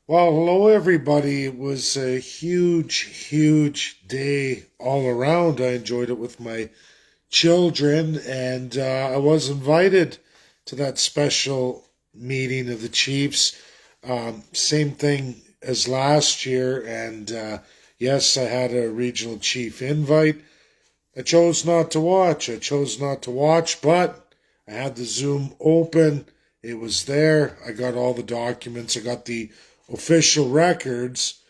Well, hello everybody. It was a huge day all around. I enjoyed it with my children, and I was invited to that special meeting of the Chiefs. Same thing as last year, and yes, I had a regional chief invite. I chose not to watch. But I had the Zoom open. It was there. I got all the documents. I got the official records.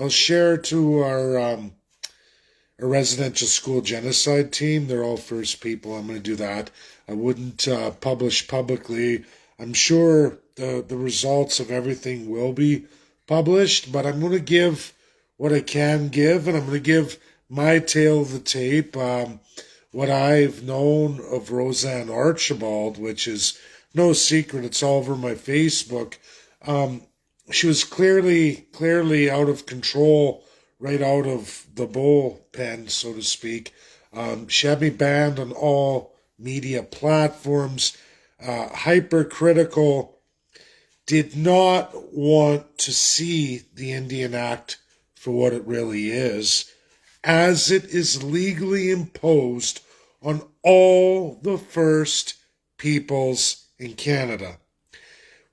I'll share to our residential school genocide team. They're all first people. I'm going to do that. I wouldn't publish publicly. I'm sure the results of everything will be published, but I'm going to give what I can give, and I'm going to give my tale of the tape. What I've known of Roseanne Archibald, which is no secret, it's all over my Facebook. Um, she was clearly out of control right out of the bullpen, so to speak. She had me banned on all media platforms, hypercritical, did not want to see the Indian Act for what it really is, as it is legally imposed on all the First Peoples in Canada.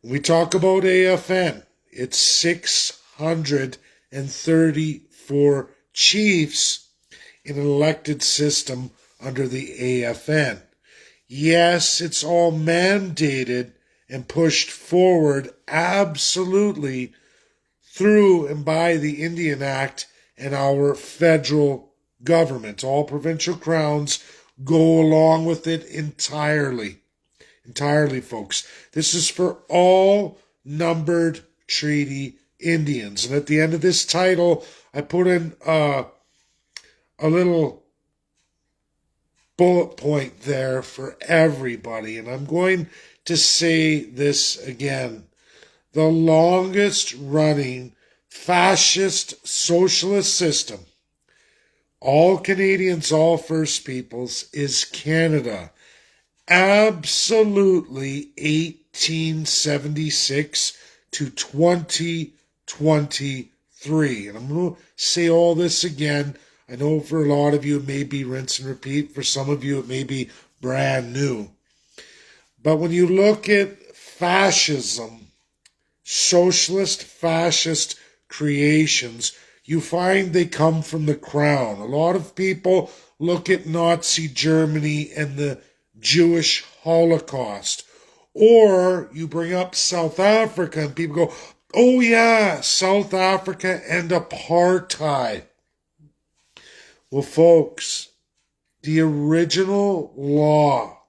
When we talk about AFN, it's 634 chiefs in an elected system under the AFN. Yes, it's all mandated and pushed forward absolutely through and by the Indian Act and our federal government. All provincial crowns go along with it entirely. Entirely, folks. This is for all numbered treaty Indians. And at the end of this title, I put in a little bullet point there for everybody. And I'm going to say this again. The longest running fascist socialist system, all Canadians, all First Peoples, is Canada. Absolutely 1876 to 2023. And I'm going to say all this again. I know for a lot of you it may be rinse and repeat. For some of you it may be brand new. But when you look at fascism, socialist fascist creations, you find they come from the crown. A lot of people look at Nazi Germany and the Jewish Holocaust. Or you bring up South Africa and people go, oh yeah, South Africa and apartheid. Well, folks, the original law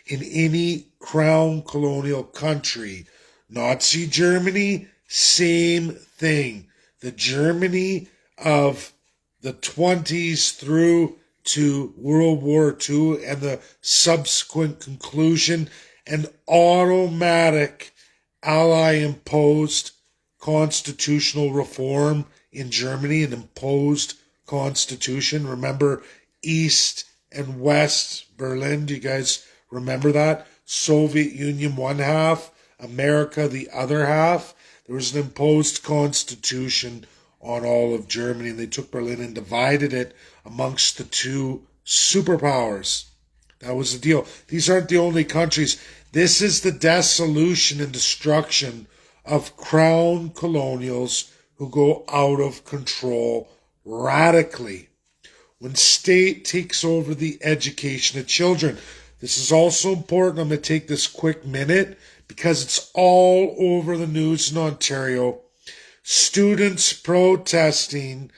in any crown colonial country, Nazi Germany, same thing. The Germany of the 20s through to World War II and the subsequent conclusion, an automatic ally-imposed constitutional reform in Germany, an imposed constitution. Remember East and West Berlin? Do you guys remember that? Soviet Union one half, America the other half. There was an imposed constitution on all of Germany, and they took Berlin and divided it amongst the two superpowers. That was the deal. These aren't the only countries. This is the dissolution and destruction of crown colonials who go out of control radically. When state takes over the education of children. This is also important. I'm going to take this quick minute because it's all over the news in Ontario. Students protesting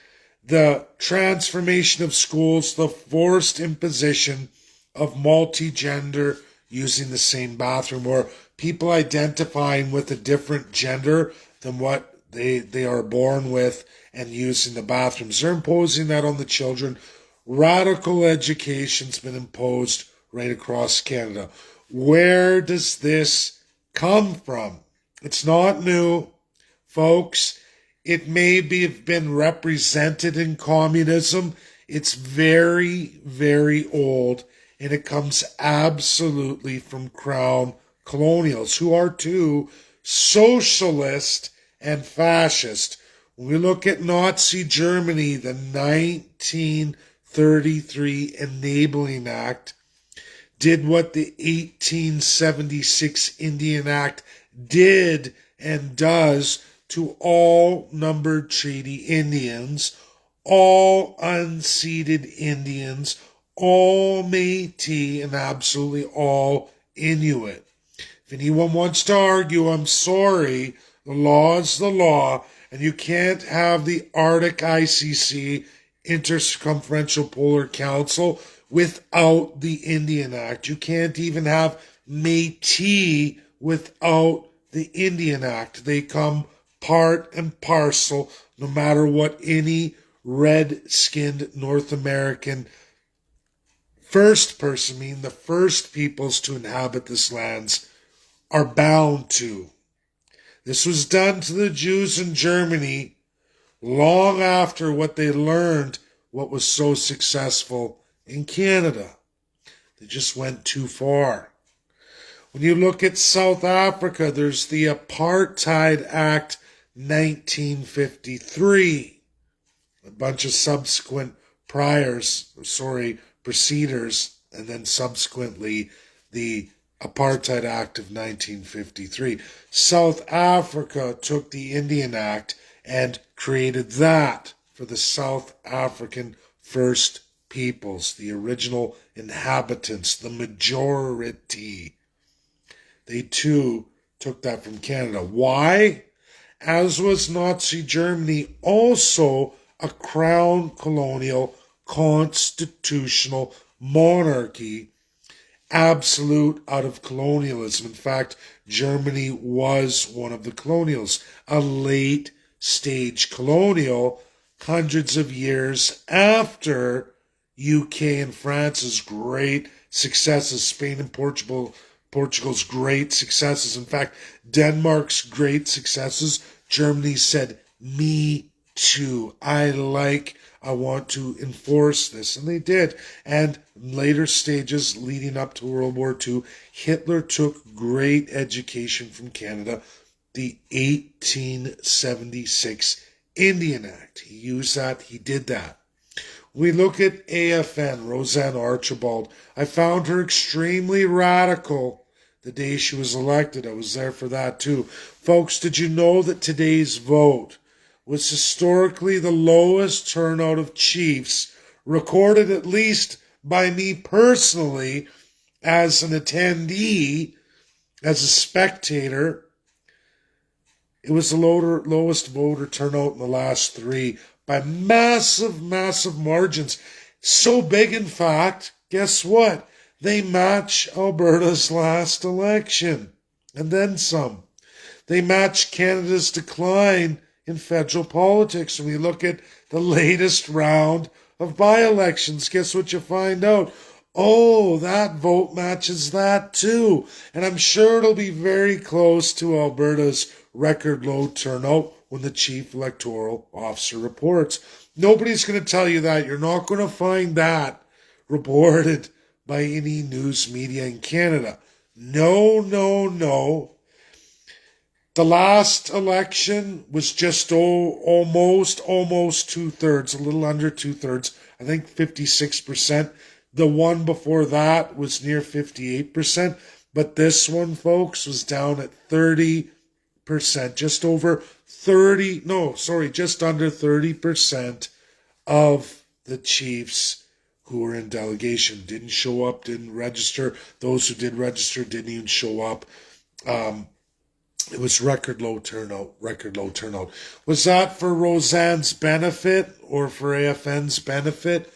the transformation of schools, the forced imposition of multi-gender using the same bathroom, or people identifying with a different gender than what they are born with and using the bathrooms. They're imposing that on the children. Radical education's been imposed right across Canada. Where does this come from? It's not new, folks. It may have been represented in communism. It's very old, and it comes absolutely from crown colonials, who are too socialist and fascist. When we look at Nazi Germany, the 1933 Enabling Act did what the 1876 Indian Act did and does to all numbered treaty Indians, all unceded Indians, all Métis, and absolutely all Inuit. If anyone wants to argue, I'm sorry, the law is the law, and you can't have the Arctic ICC, Intercircumferential Polar Council, without the Indian Act. You can't even have Métis without the Indian Act. They come part and parcel, no matter what any red-skinned North American first person, meaning the first peoples to inhabit this lands, are bound to. This was done to the Jews in Germany long after what they learned what was so successful in Canada. They just went too far. When you look at South Africa, there's the Apartheid Act 1953. A bunch of subsequent preceders, and then subsequently the Apartheid Act of 1953. South Africa took the Indian Act and created that for the South African First Peoples, the original inhabitants, the majority. They too took that from Canada. Why? As was Nazi Germany, also a crown colonial constitutional monarchy, absolute out of colonialism. In fact, Germany was one of the colonials, a late stage colonial, hundreds of years after UK and France's great successes, Spain and Portugal's great successes. In fact, Denmark's great successes. Germany said, me too. I want to enforce this. And they did. And in later stages leading up to World War II, Hitler took great education from Canada, the 1876 Indian Act. He used that. He did that. We look at AFN, Roseanne Archibald. I found her extremely radical the day she was elected. I was there for that too. Folks, did you know that today's vote was historically the lowest turnout of chiefs recorded, at least by me personally, as an attendee, as a spectator? It was the lowest voter turnout in the last three by massive, massive margins. So big, in fact, guess what? They match Alberta's last election, and then some. They match Canada's decline in federal politics. When we look at the latest round of by-elections, guess what you find out? Oh, that vote matches that too. And I'm sure it'll be very close to Alberta's record low turnout when the chief electoral officer reports. Nobody's going to tell you that. You're not going to find that reported by any news media in Canada. No, no, no. The last election was just almost two-thirds, a little under two-thirds. I think 56%. The one before that was near 58%. But this one, folks, was down at 30%. Just under 30% of the chiefs who were in delegation didn't show up, didn't register. Those who did register didn't even show up. It was record low turnout. Was that for Roseanne's benefit or for AFN's benefit?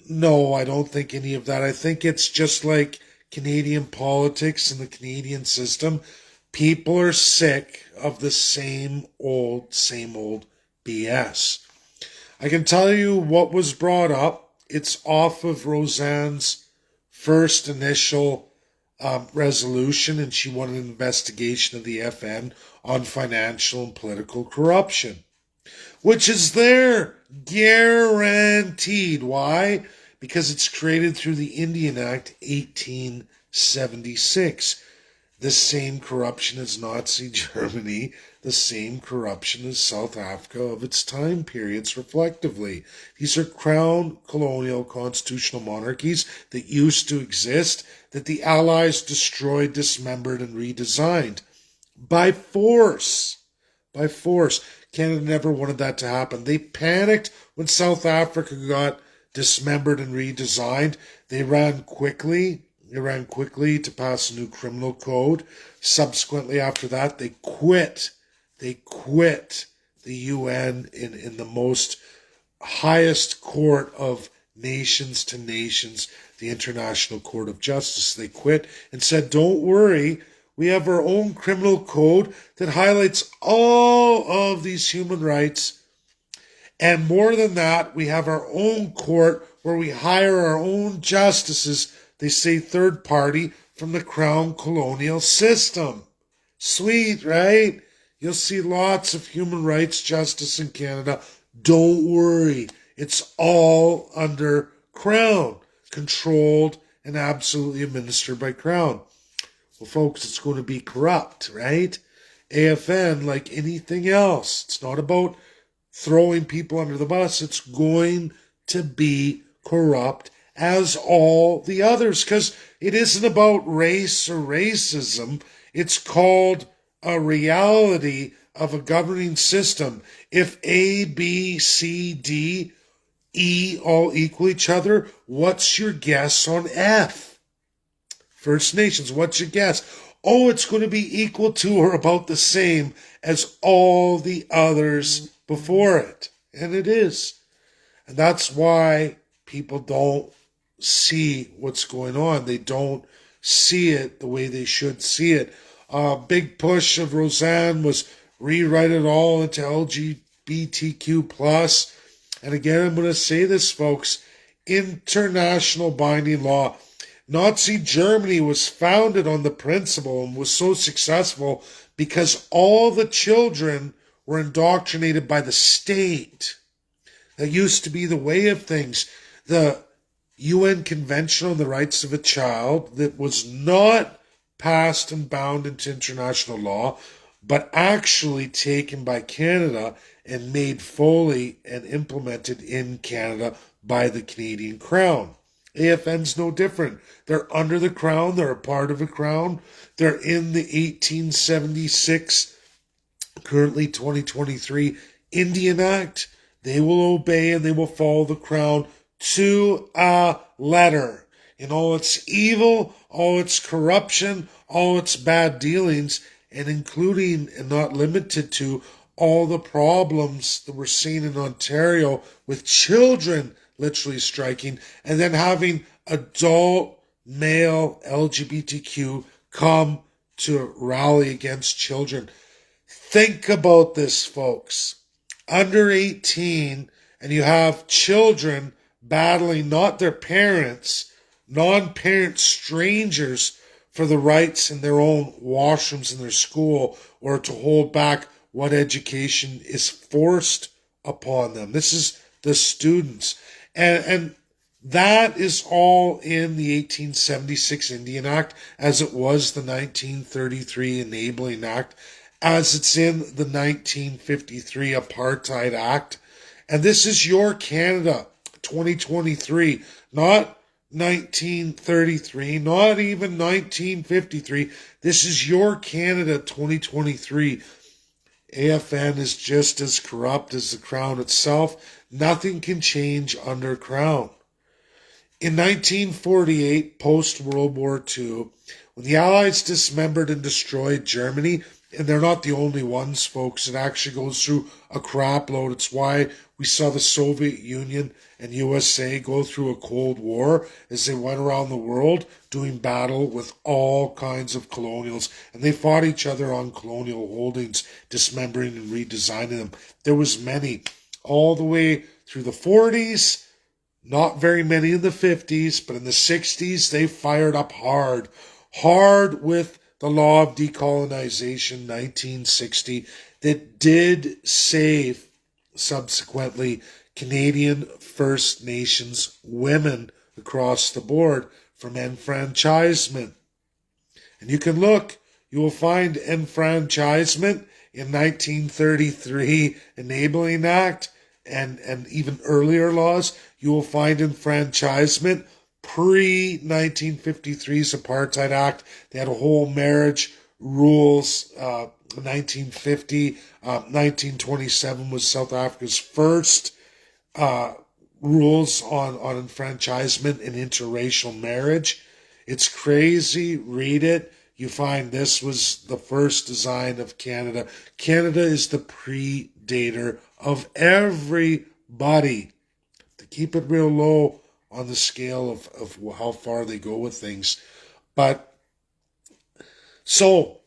No, I don't think any of that. I think it's just like Canadian politics and the Canadian system. People are sick of the same old BS. I can tell you what was brought up. It's off of Roseanne's first initial resolution, and she wanted an investigation of the FN on financial and political corruption, which is there, guaranteed. Why? Because it's created through the Indian Act 1876. the same corruption as Nazi Germany, the same corruption as South Africa of its time periods, reflectively. These are crown colonial constitutional monarchies that used to exist, that the Allies destroyed, dismembered, and redesigned by force. By force. Canada never wanted that to happen. They panicked when South Africa got dismembered and redesigned. They ran quickly. They ran quickly to pass a new criminal code. Subsequently, after that, they quit. They quit the UN in the most highest court of nations to nations, the International Court of Justice. They quit and said, don't worry, we have our own criminal code that highlights all of these human rights. And more than that, we have our own court where we hire our own justices. They say third party from the Crown colonial system. Sweet, right? You'll see lots of human rights justice in Canada. Don't worry. It's all under Crown, controlled and absolutely administered by Crown. Well, folks, it's going to be corrupt, right? AFN, like anything else, it's not about throwing people under the bus. It's going to be corrupt as all the others, because it isn't about race or racism. It's called a reality of a governing system. If A, B, C, D, E all equal each other, what's your guess on F? First Nations, what's your guess? Oh, it's going to be equal to or about the same as all the others before it. And it is. And that's why people don't see what's going on. They don't see it the way they should see it. Big push of ROSEANNE was rewrite it all into LGBTQ+. And again, I'm going to say this, folks, international binding law. Nazi Germany was founded on the principle and was so successful because all the children were indoctrinated by the state. That used to be the way of things. The UN Convention on the Rights of a Child that was not passed and bound into international law, but actually taken by Canada and made fully and implemented in Canada by the Canadian Crown. AFN's no different. They're under the Crown. They're a part of the Crown. They're in the 1876, currently 2023 Indian Act. They will obey and they will follow the Crown to a letter. In all its evil, all its corruption, all its bad dealings, and including and not limited to all the problems that we're seeing in Ontario with children literally striking, and then having adult male LGBTQ come to rally against children. Think about this, folks. Under 18, and you have children battling not their parents, non-parent strangers for the rights in their own washrooms in their school, or to hold back what education is forced upon them. This is the students. And that is all in the 1876 Indian Act, as it was the 1933 Enabling Act, as it's in the 1953 Apartheid Act. And this is your Canada 2023, not 1933, not even 1953. This is your Canada 2023. AFN is just as corrupt as the Crown itself. Nothing can change under Crown. In 1948, post-World War II, when the Allies dismembered and destroyed Germany, and they're not the only ones, folks, it actually goes through a crap load. It's why we saw the Soviet Union and USA go through a Cold War as they went around the world doing battle with all kinds of colonials. And they fought each other on colonial holdings, dismembering and redesigning them. There was many all the way through the 40s, not very many in the 50s, but in the 60s, they fired up hard with the law of decolonization, 1960, that did save, subsequently, Canadian First Nations women across the board from enfranchisement. And you can look You will find enfranchisement in 1933 Enabling Act and even earlier laws. You will find enfranchisement pre-1953's Apartheid Act. They had a whole marriage rules. 1950, 1927 was South Africa's first rules on enfranchisement and interracial marriage. It's crazy. Read it. You find this was the first design of Canada. Canada is the predator of everybody. To keep it real low on the scale of how far they go with things. But so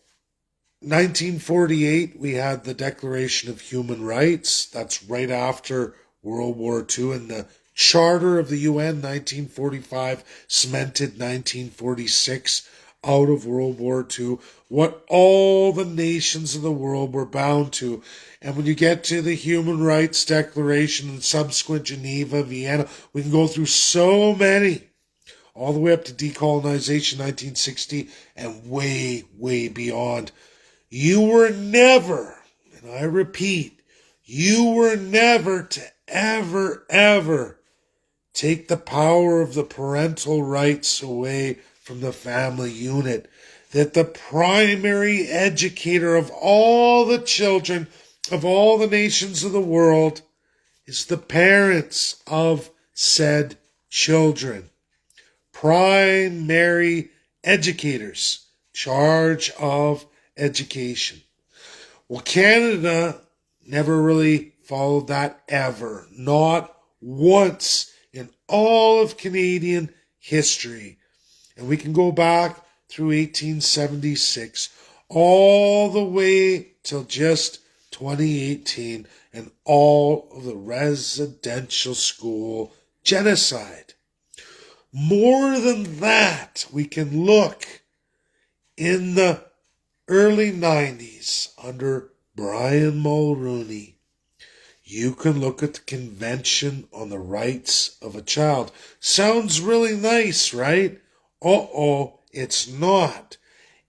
1948, we had the Declaration of Human Rights. That's right after World War II, and the Charter of the UN, 1945, cemented 1946 out of World War II, what all the nations of the world were bound to. And when you get to the Human Rights Declaration and subsequent Geneva, Vienna, we can go through so many, all the way up to decolonization, 1960, and way, way beyond. You were never, and I repeat, you were never to ever take the power of the parental rights away from the family unit. That the primary educator of all the children of all the nations of the world is the parents of said children. Primary educators, charge of education. Well, Canada never really followed that ever. Not once in all of Canadian history. And we can go back through 1876 all the way till just 2018 and all of the residential school genocide. More than that, we can look in the early 90s under Brian Mulroney. You can look at the Convention on the Rights of a Child. Sounds really nice, right? It's not.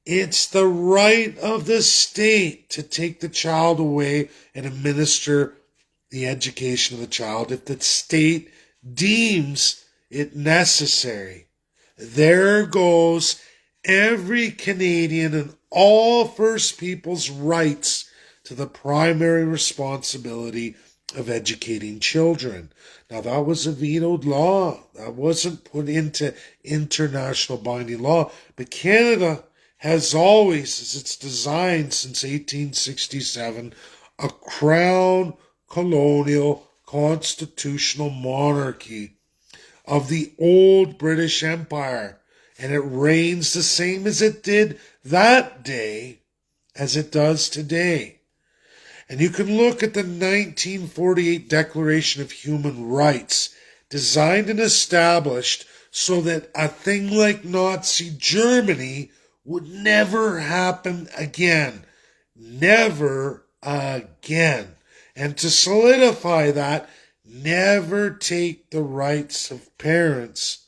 It's the right of the state to take the child away and administer the education of the child if the state deems it necessary. There goes every Canadian and all First Peoples' rights to the primary responsibility of educating children. Now, that was a vetoed law. That wasn't put into international binding law. But Canada has always, as it's designed since 1867, a crown colonial constitutional monarchy of the old British Empire. And it reigns the same as it did that day as it does today. And you can look at the 1948 Declaration of Human Rights, designed and established so that a thing like Nazi Germany would never happen again. Never again. And to solidify that, never take the rights of parents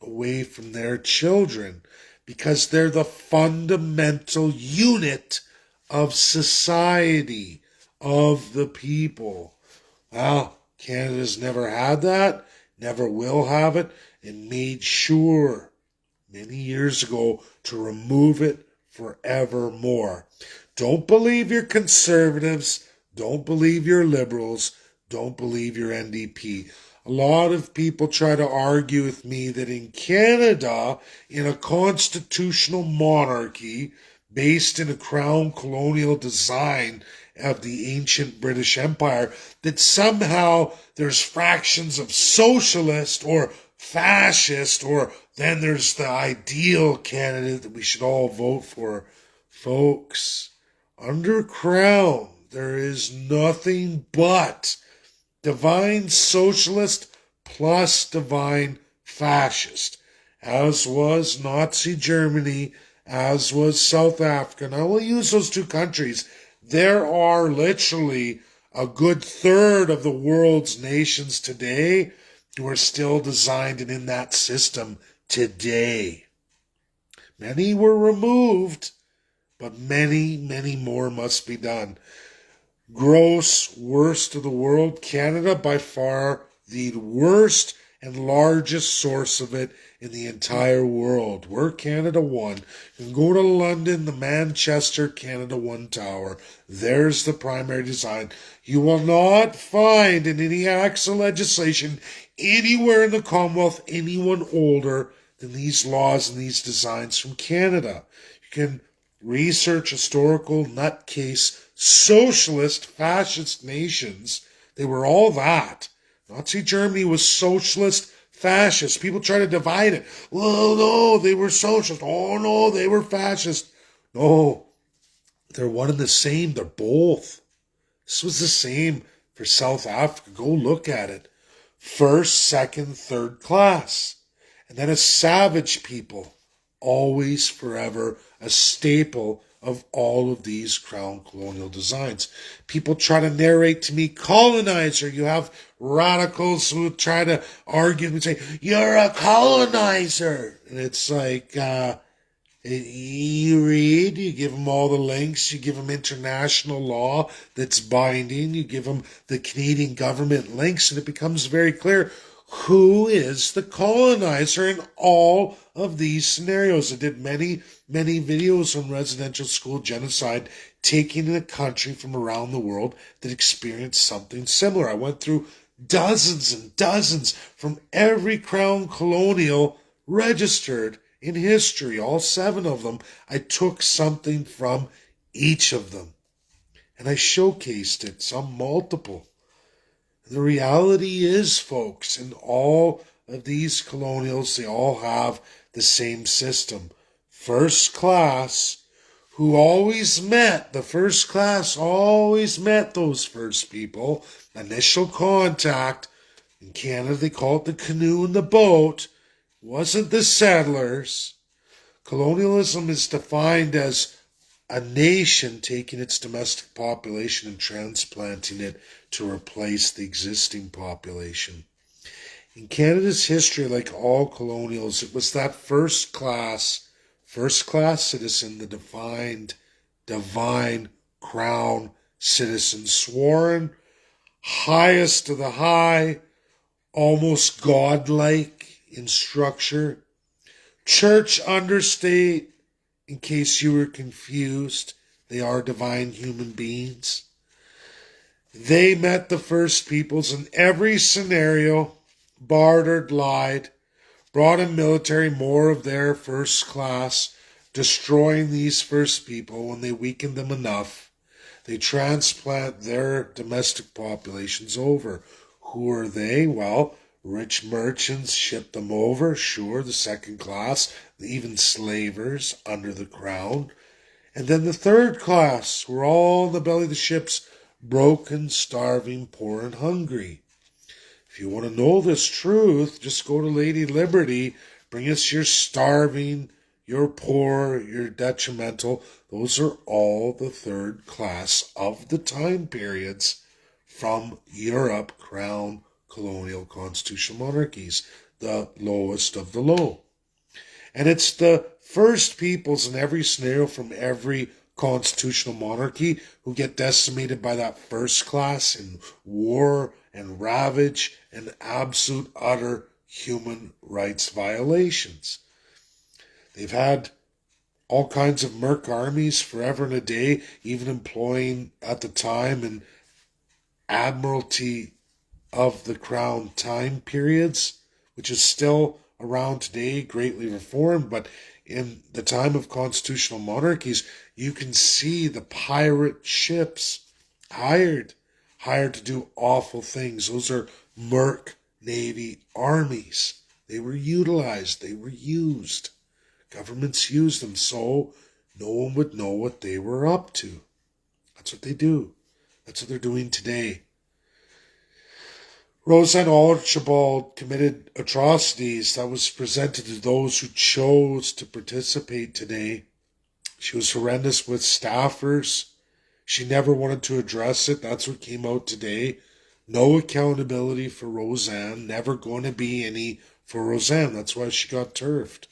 away from their children, because they're the fundamental unit of society, of the people. Well, Canada's never had that, never will have it, and made sure many years ago to remove it forevermore. Don't believe your conservatives, don't believe your liberals, don't believe your NDP. A lot of people try to argue with me that in Canada, in a constitutional monarchy based in a crown colonial design of the ancient British Empire, that somehow there's fractions of socialist or fascist, or then there's the ideal candidate that we should all vote for. Folks, under crown, there is nothing but divine socialist plus divine fascist, as was Nazi Germany, as was South Africa. And I will use those two countries. There are literally a good third of the world's nations today who are still designed and in that system today. Many were removed, but many, many more must be done. Gross worst of the world, Canada by far the worst and largest source of it in the entire world. We're Canada 1. You can go to London, the Manchester Canada 1 Tower. There's the primary design. You will not find in any acts of legislation anywhere in the Commonwealth anyone older than these laws and these designs from Canada. You can research historical nutcase socialist fascist nations. They were all that. Nazi Germany was socialist fascist. People try to divide it. Well, no, they were socialist. Oh, no, they were fascist. No, they're one and the same. They're both. This was the same for South Africa. Go look at it. First, second, third class. And then a savage people. Always, forever, a staple of all of these crown colonial designs. People try to narrate to me colonizer. You have radicals who try to argue and say, you're a colonizer. And it's like, you read, you give them all the links, you give them international law that's binding, you give them the Canadian government links, and it becomes very clear who is the colonizer in all of these scenarios. I did many, many videos on residential school genocide, taking in a country from around the world that experienced something similar. I went through dozens and dozens from every crown colonial registered in history, all 7 of them. I took something from each of them, and I showcased it, some multiple. The reality is, folks, in all of these colonials, they all have the same system. First class, who always met, the first class always met those first people. Initial contact, in Canada they call it the canoe and the boat. It wasn't the settlers. Colonialism is defined as a nation taking its domestic population and transplanting it to replace the existing population. In Canada's history, like all colonials, it was that first class citizen, the defined, divine crown citizen, sworn, highest of the high, almost godlike in structure. Church understate, in case you were confused, they are divine human beings. They met the first peoples in every scenario, bartered, lied, brought in military more of their first class, destroying these first people when they weakened them enough. They transplant their domestic populations over. Who are they? Well, rich merchants ship them over, sure, the second class, even slavers under the crown. And then the third class were all in the belly of the ships, broken, starving, poor, and hungry. If you want to know this truth, just go to Lady Liberty, bring us your starving, your poor, your detrimental. Those are all the third class of the time periods from Europe, crown colonial constitutional monarchies, the lowest of the low. And it's the first peoples in every scenario from every constitutional monarchy who get decimated by that first class in war and ravage and absolute utter human rights violations. They've had all kinds of merc armies forever and a day, even employing at the time an admiralty of the crown time periods, which is still around today, greatly reformed. But in the time of constitutional monarchies, you can see the pirate ships hired to do awful things. Those are merc navy armies. They were utilized. They were used. Governments used them so no one would know what they were up to. That's what they do. That's what they're doing today. Roseanne Archibald committed atrocities that was presented to those who chose to participate today. She was horrendous with staffers. She never wanted to address it. That's what came out today. No accountability for Roseanne. Never going to be any for Roseanne. That's why she got turfed.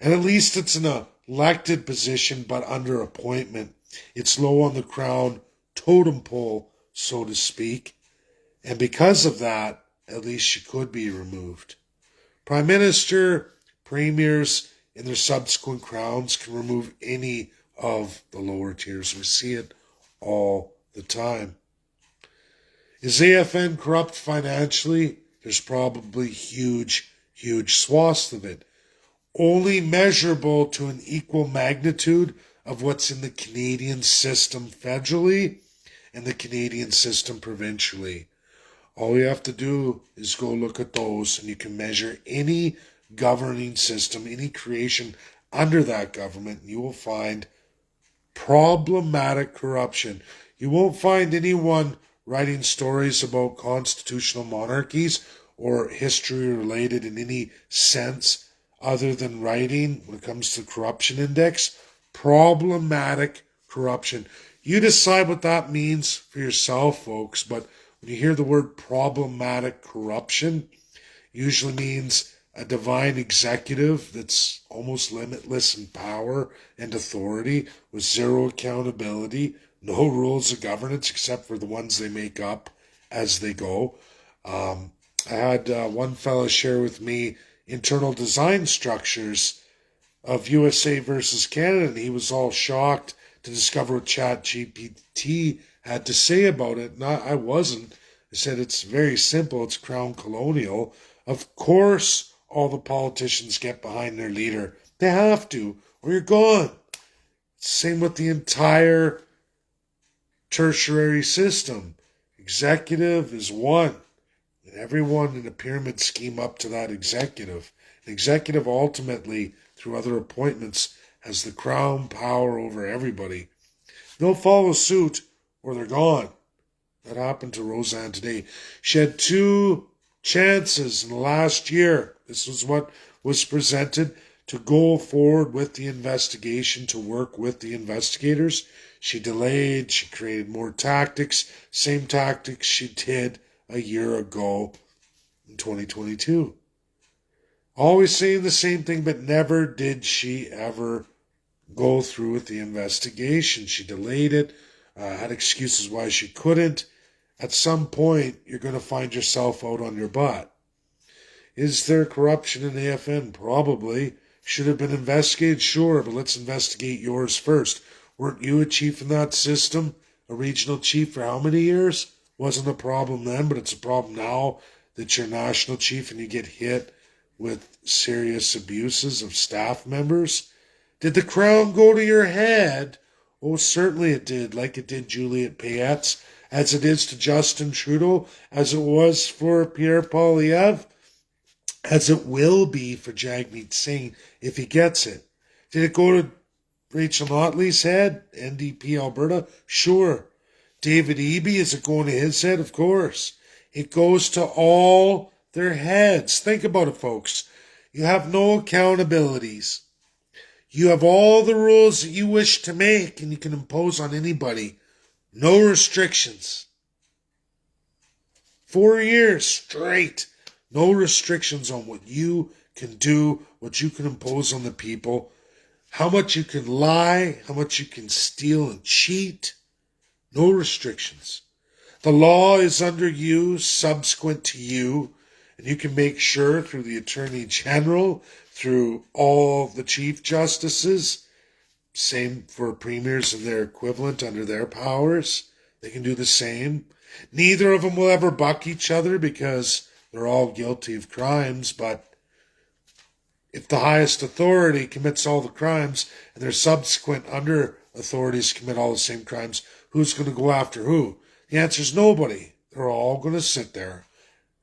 And at least it's in a elected position, but under appointment. It's low on the crown totem pole, so to speak. And because of that, at least she could be removed. Prime Minister, premiers, in their subsequent crowns can remove any of the lower tiers. We see it all the time. Is AFN corrupt financially? There's probably huge swaths of it. Only measurable to an equal magnitude of what's in the Canadian system federally and the Canadian system provincially. All you have to do is go look at those, and you can measure any governing system, any creation under that government, and you will find problematic corruption. You won't find anyone writing stories about constitutional monarchies or history related in any sense other than writing when it comes to corruption index. Problematic corruption. You decide what that means for yourself, folks, but when you hear the word problematic corruption, usually means a divine executive that's almost limitless in power and authority with zero accountability, no rules of governance except for the ones they make up as they go. I had one fellow share with me internal design structures of USA versus Canada, and he was all shocked to discover what ChatGPT had to say about it. And I wasn't. I said it's very simple. It's crown colonial. Of course, all the politicians get behind their leader. They have to, or you're gone. Same with the entire tertiary system. Executive is one, and everyone in a pyramid scheme up to that executive. The executive ultimately, through other appointments, has the crown power over everybody. They'll follow suit or they're gone. That happened to ROSEANNE today. She had 2 chances in the last year. This was what was presented to go forward with the investigation, to work with the investigators. She delayed. She created more tactics. Same tactics she did a year ago in 2022. Always saying the same thing, but never did she ever go through with the investigation. She delayed it, had excuses why she couldn't. At some point, you're going to find yourself out on your butt. Is there corruption in AFN? Probably. Should have been investigated? Sure, but let's investigate yours first. Weren't you a chief in that system? A regional chief for how many years? Wasn't a problem then, but it's a problem now that you're national chief and you get hit with serious abuses of staff members. Did the crown go to your head? Oh, certainly it did, like it did Juliet Payette's, as it is to Justin Trudeau, as it was for Pierre Poilievre, as it will be for Jagmeet Singh if he gets it. Did it go to Rachel Notley's head, NDP Alberta? Sure. David Eby, is it going to his head? Of course. It goes to all their heads. Think about it, folks. You have no accountabilities. You have all the rules that you wish to make and you can impose on anybody. No restrictions. 4 years straight. No restrictions on what you can do, what you can impose on the people, how much you can lie, how much you can steal and cheat. No restrictions. The law is under you, subsequent to you, and you can make sure through the Attorney General, through all the Chief Justices, same for premiers and their equivalent under their powers. They can do the same. Neither of them will ever buck each other because they're all guilty of crimes, but if the highest authority commits all the crimes and their subsequent under authorities commit all the same crimes, who's going to go after who? The answer is nobody. They're all going to sit there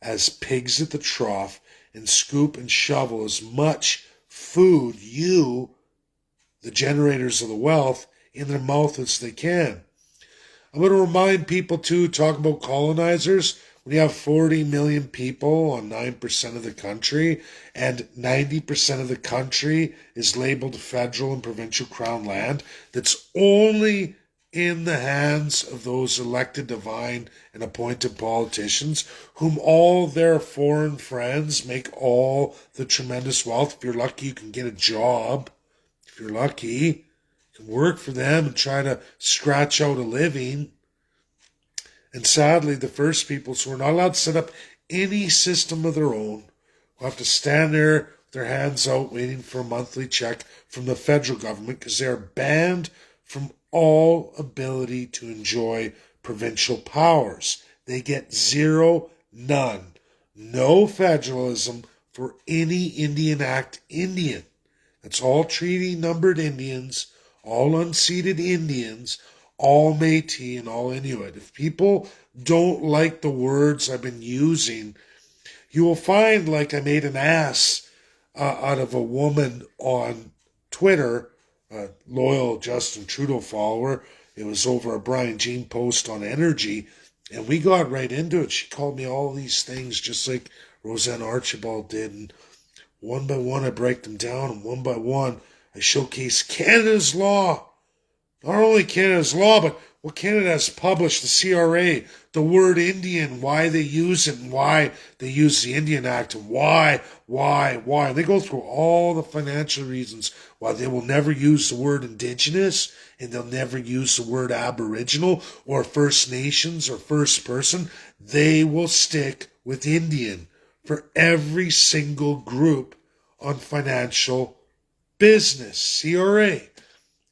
as pigs at the trough and scoop and shovel as much food, the generators of the wealth, in their mouth as they can. I'm going to remind people too, talk about colonizers. When you have 40 million people on 9% of the country and 90% of the country is labeled federal and provincial crown land, that's only in the hands of those elected divine and appointed politicians, whom all their foreign friends make all the tremendous wealth. If you're lucky, you can get a job. if you're lucky, you can work for them and try to scratch out a living. And sadly, the First Peoples, who are not allowed to set up any system of their own, will have to stand there with their hands out waiting for a monthly check from the federal government because they are banned from all ability to enjoy provincial powers. They get zero, none. No federalism for any Indian Act Indian. That's all treaty numbered Indians, all unceded Indians, all Métis, and all Inuit. If people don't like the words I've been using, you will find like I made an ass out of a woman on Twitter, a loyal Justin Trudeau follower. It was over a Brian Jean post on energy, and we got right into it. She called me all these things just like Roseanne Archibald did, and one by one I break them down, and one by one I showcase Canada's law. Not only Canada's law, but what Canada has published, the CRA, the word Indian, why they use it, and why they use the Indian Act, and why. And they go through all the financial reasons why they will never use the word Indigenous, and they'll never use the word Aboriginal, or First Nations, or First Person. They will stick with Indian for every single group on financial business, CRA.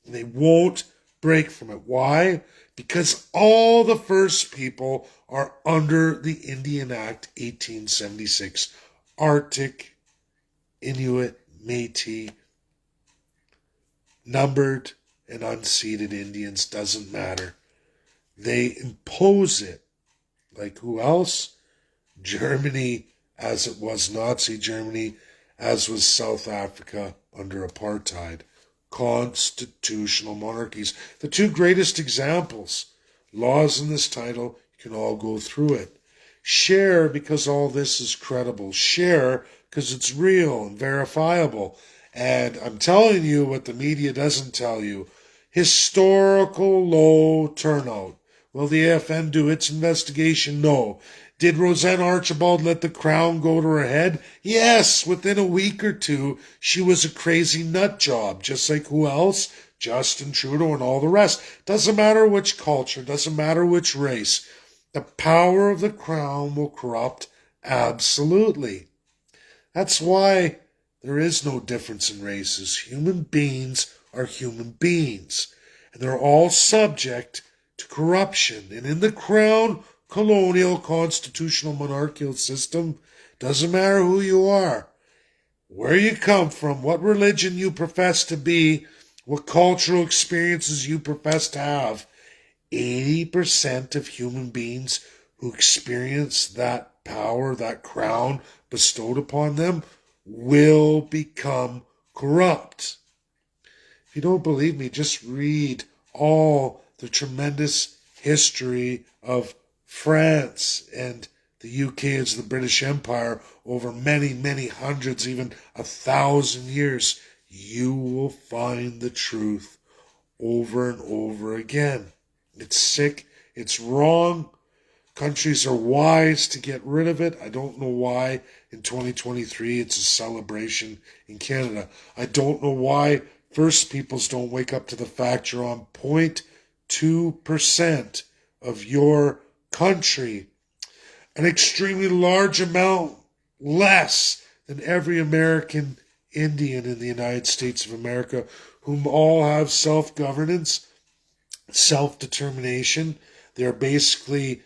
And they won't break from it. Why? Because all the First People are under the Indian Act 1876. Arctic, Inuit, Métis, numbered and unceded Indians, doesn't matter. They impose it. Like who else? Germany, as it was Nazi Germany, as was South Africa under apartheid. Constitutional monarchies. The two greatest examples. Laws in this title, you can all go through it. Share because all this is credible. Share because it's real and verifiable. And I'm telling you what the media doesn't tell you. Historical low turnout. Will the AFN do its investigation? No. Did Roseanne Archibald let the crown go to her head? Yes, within a week or two, she was a crazy nut job, just like who else? Justin Trudeau and all the rest. Doesn't matter which culture, doesn't matter which race. The power of the crown will corrupt absolutely. That's why there is no difference in races. Human beings are human beings, and they're all subject to corruption. And in the crown colonial constitutional monarchical system, doesn't matter who you are, where you come from, what religion you profess to be, what cultural experiences you profess to have, 80% of human beings who experience that power, that crown bestowed upon them, will become corrupt. If you don't believe me, just read all the tremendous history of France and the UK as the British Empire over many, many hundreds, even 1,000 years. You will find the truth over and over again. It's sick. It's wrong. Countries are wise to get rid of it. I don't know why in 2023 it's a celebration in Canada. I don't know why First Peoples don't wake up to the fact you're on 0.2% of your country, an extremely large amount less than every American Indian in the United States of America, whom all have self-governance, self-determination. They're basically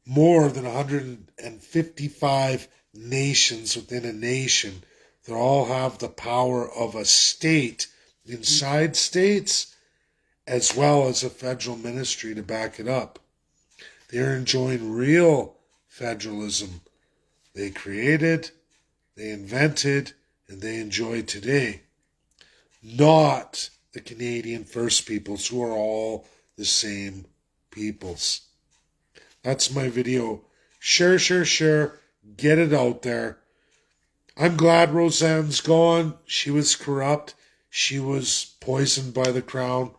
more than 155 nations within a nation. They all have the power of a state inside states, as well as a federal ministry to back it up. They're enjoying real federalism. They created, they invented, and they enjoy today. Not the Canadian First Peoples, who are all the same peoples. That's my video. Share. Get it out there. I'm glad Roseanne's gone. She was corrupt. She was poisoned by the crown.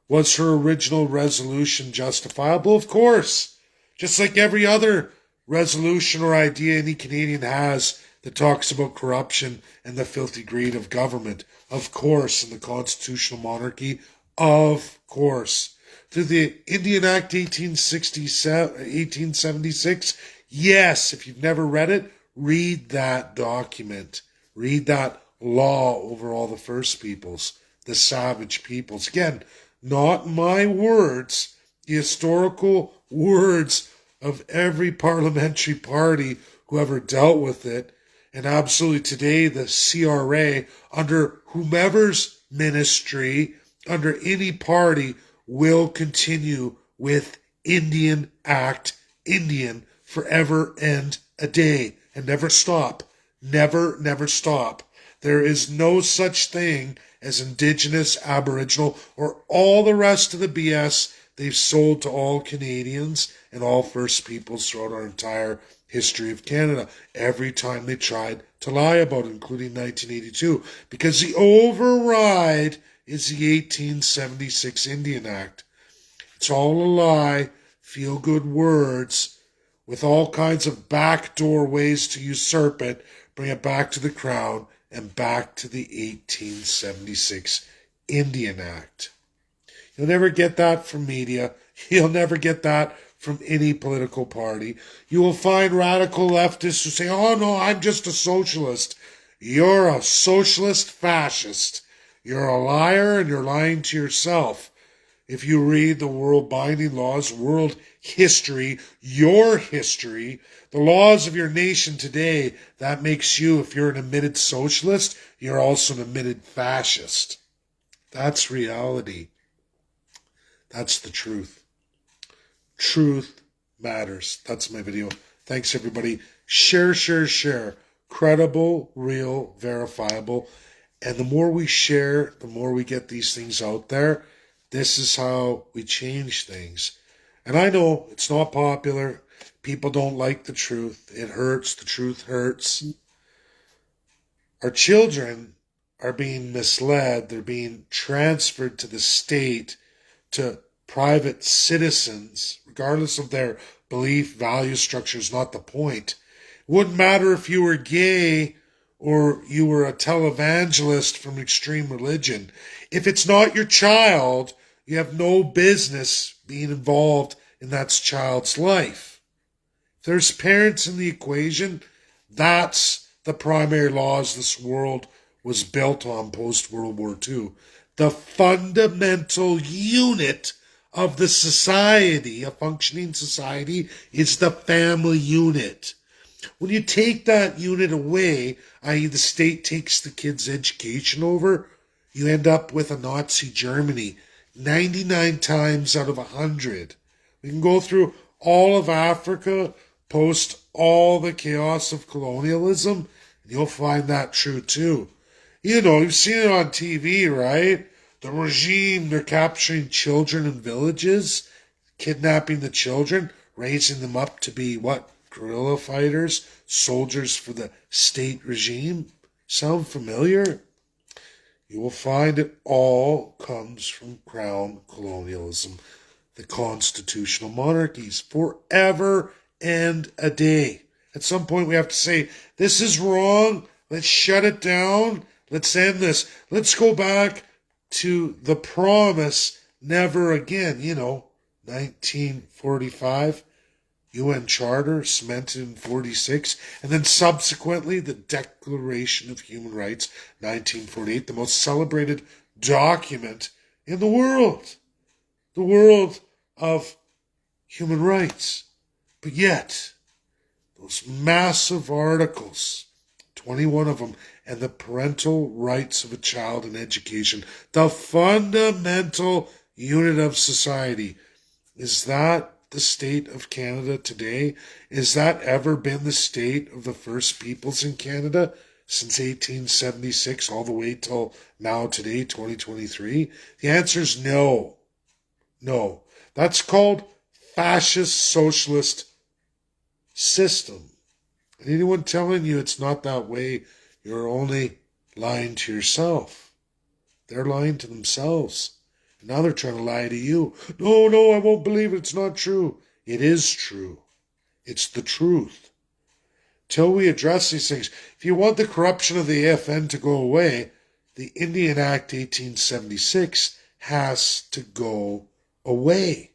Was her original resolution justifiable? Of course. Just like every other resolution or idea any Canadian has that talks about corruption and the filthy greed of government. Of course, in the constitutional monarchy, of course. Through the Indian Act 1876, yes, if you've never read it, read that document. Read that law over all the First Peoples, the savage peoples. Again, not my words, the historical words of every parliamentary party who ever dealt with it. And absolutely today, the CRA, under whomever's ministry, under any party, will continue with Indian Act, Indian, forever and a day, and never stop. Never, never stop. There is no such thing as Indigenous, Aboriginal, or all the rest of the BS they've sold to all Canadians and all First Peoples throughout our entire history of Canada, every time they tried to lie about it, including 1982, because the override is the 1876 Indian Act. It's all a lie, feel-good words, with all kinds of backdoor ways to usurp it, bring it back to the crown, and back to the 1876 Indian Act. You'll never get that from media. You'll never get that from any political party. You will find radical leftists who say, oh no, I'm just a socialist. You're a socialist fascist. You're a liar and you're lying to yourself. If you read the world binding laws, world history, your history, the laws of your nation today, that makes you, if you're an admitted socialist, you're also an admitted fascist. That's reality. That's the truth. Truth matters. That's my video. Thanks, everybody. Share, share, share. Credible, real, verifiable. And the more we share, the more we get these things out there. This is how we change things. And I know it's not popular. People don't like the truth. It hurts. The truth hurts. Our children are being misled. They're being transferred to the state, to private citizens, regardless of their belief, value structure is not the point. It wouldn't matter if you were gay or you were a televangelist from extreme religion. If it's not your child, you have no business being involved in that child's life. If there's parents in the equation, that's the primary laws this world was built on post-World War II. The fundamental unit of the society, a functioning society, is the family unit. When you take that unit away, i.e. the state takes the kid's education over, you end up with a Nazi Germany 99 times out of 100. We can go through all of Africa, post all the chaos of colonialism, and you'll find that true too. You know, you've seen it on TV, right? The regime, they're capturing children in villages, kidnapping the children, raising them up to be what? Guerrilla fighters, soldiers for the state regime. Sound familiar? You will find it all comes from crown colonialism, the constitutional monarchies, forever and a day. At some point we have to say, this is wrong, let's shut it down, let's end this. Let's go back to the promise, never again, 1945, UN Charter, cemented in 46, and then subsequently the Declaration of Human Rights, 1948, the most celebrated document in the world of human rights. But yet, those massive articles, 21 of them, and the parental rights of a child in education, the fundamental unit of society. Is that the state of Canada today? Is that ever been the state of the First Peoples in Canada since 1876 all the way till now today, 2023? The answer is no. No. That's called fascist socialist system. And anyone telling you it's not that way, you're only lying to yourself. They're lying to themselves. And now they're trying to lie to you. No, I won't believe it. It's not true. It is true. It's the truth. till we address these things. If you want the corruption of the AFN to go away, the Indian Act 1876 has to go away.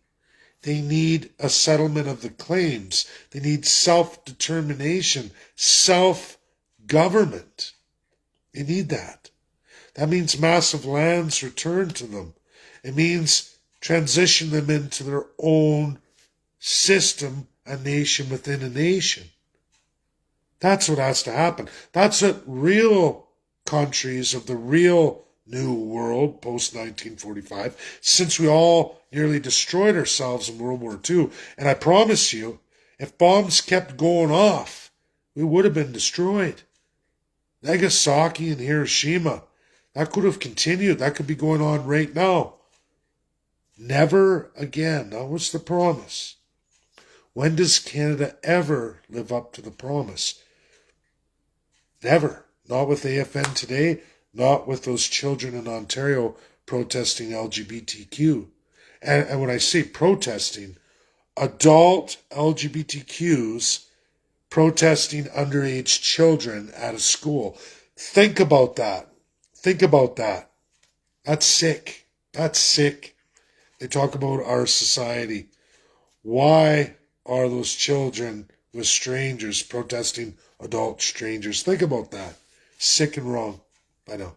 They need a settlement of the claims. They need self-determination, self-government. They need that. That means massive lands returned to them. It means transition them into their own system, a nation within a nation. That's what has to happen. That's what real countries of the real New World post-1945, since we all nearly destroyed ourselves in World War II. And I promise you, if bombs kept going off, we would have been destroyed. Nagasaki and Hiroshima, that could have continued. That could be going on right now. Never again. That was the promise. When does Canada ever live up to the promise? Never. Not with AFN today, not with those children in Ontario protesting LGBTQ. And when I say protesting, adult LGBTQs protesting underage children at a school. Think about that. Think about that. That's sick. That's sick. They talk about our society. Why are those children with strangers protesting adult strangers? Think about that. Sick and wrong. Bye now.